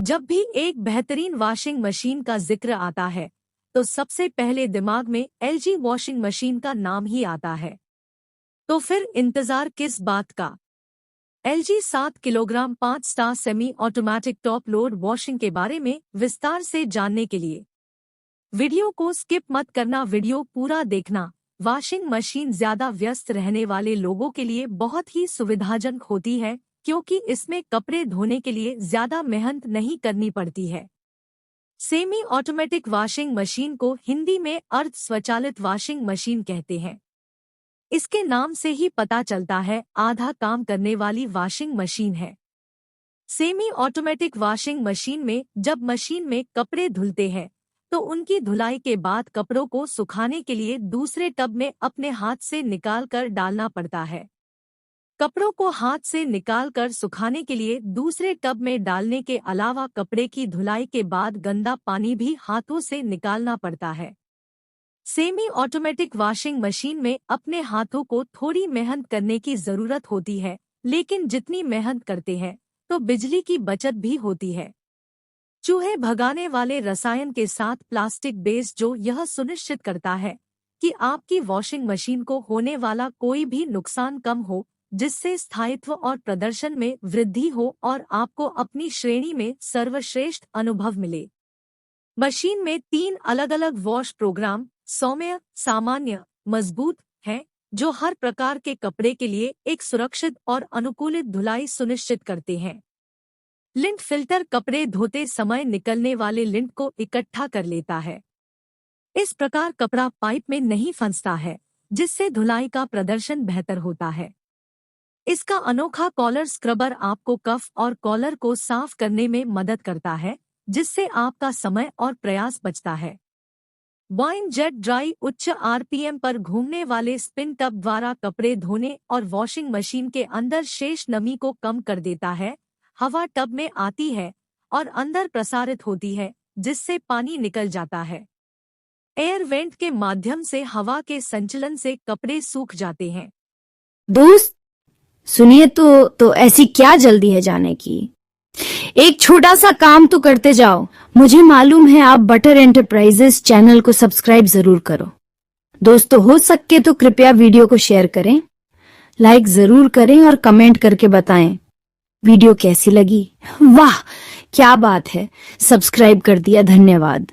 जब भी एक बेहतरीन वॉशिंग मशीन का जिक्र आता है तो सबसे पहले दिमाग में एलजी वॉशिंग मशीन का नाम ही आता है। तो फिर इंतजार किस बात का? LG 7 kilogram 5 star semi automatic top load washing के बारे में विस्तार से जानने के लिए वीडियो को स्किप मत करना, वीडियो पूरा देखना। वॉशिंग मशीन ज्यादा व्यस्त रहने वाले लोगों के लिए बहुत ही सुविधाजनक होती है क्योंकि इसमें कपड़े धोने के लिए ज्यादा मेहनत नहीं करनी पड़ती है। सेमी ऑटोमेटिक वॉशिंग मशीन को हिंदी में अर्ध स्वचालित वॉशिंग मशीन कहते हैं। इसके नाम से ही पता चलता है आधा काम करने वाली वॉशिंग मशीन है। सेमी ऑटोमेटिक वॉशिंग मशीन में जब मशीन में कपड़े धुलते हैं तो उनकी धुलाई के बाद कपड़ों को सुखाने के लिए दूसरे टब में अपने हाथ से निकाल कर डालना पड़ता है। कपड़ों को हाथ से निकाल कर सुखाने के लिए दूसरे टब में डालने के अलावा कपड़े की धुलाई के बाद गंदा पानी भी हाथों से निकालना पड़ता है। सेमी ऑटोमेटिक वॉशिंग मशीन में अपने हाथों को थोड़ी मेहनत करने की जरूरत होती है, लेकिन जितनी मेहनत करते हैं तो बिजली की बचत भी होती है। चूहे भगाने वाले रसायन के साथ प्लास्टिक बेस जो यह सुनिश्चित करता है कि आपकी वॉशिंग मशीन को होने वाला कोई भी नुकसान कम हो, जिससे स्थायित्व और प्रदर्शन में वृद्धि हो और आपको अपनी श्रेणी में सर्वश्रेष्ठ अनुभव मिले। मशीन में 3 अलग-अलग वॉश प्रोग्राम सौम्य, सामान्य, मजबूत हैं, जो हर प्रकार के कपड़े के लिए एक सुरक्षित और अनुकूलित धुलाई सुनिश्चित करते हैं। लिंट फिल्टर कपड़े धोते समय निकलने वाले लिंट को इकट्ठा कर लेता है। इस प्रकार कपड़ा पाइप में नहीं फंसता है, जिससे धुलाई का प्रदर्शन बेहतर होता है। इसका अनोखा कॉलर स्क्रबर आपको कफ और कॉलर को साफ करने में मदद करता है, जिससे आपका समय और प्रयास बचता है। वाइन जेट ड्राई उच्च आरपीएम पर घूमने वाले स्पिन टब द्वारा कपड़े धोने और वॉशिंग मशीन के अंदर शेष नमी को कम कर देता है। हवा टब में आती है और अंदर प्रसारित होती है, जिससे पानी निकल जाता है। एयर वेंट के माध्यम से हवा के संचलन से कपड़े सूख जाते हैं। दोस्त सुनिए, तो ऐसी क्या जल्दी है जाने की? एक छोटा सा काम तो करते जाओ। मुझे मालूम है आप बटर एंटरप्राइजेस चैनल को सब्सक्राइब जरूर करो। दोस्तों, हो सके तो कृपया वीडियो को शेयर करें, लाइक जरूर करें और कमेंट करके बताएं वीडियो कैसी लगी। वाह क्या बात है, सब्सक्राइब कर दिया, धन्यवाद।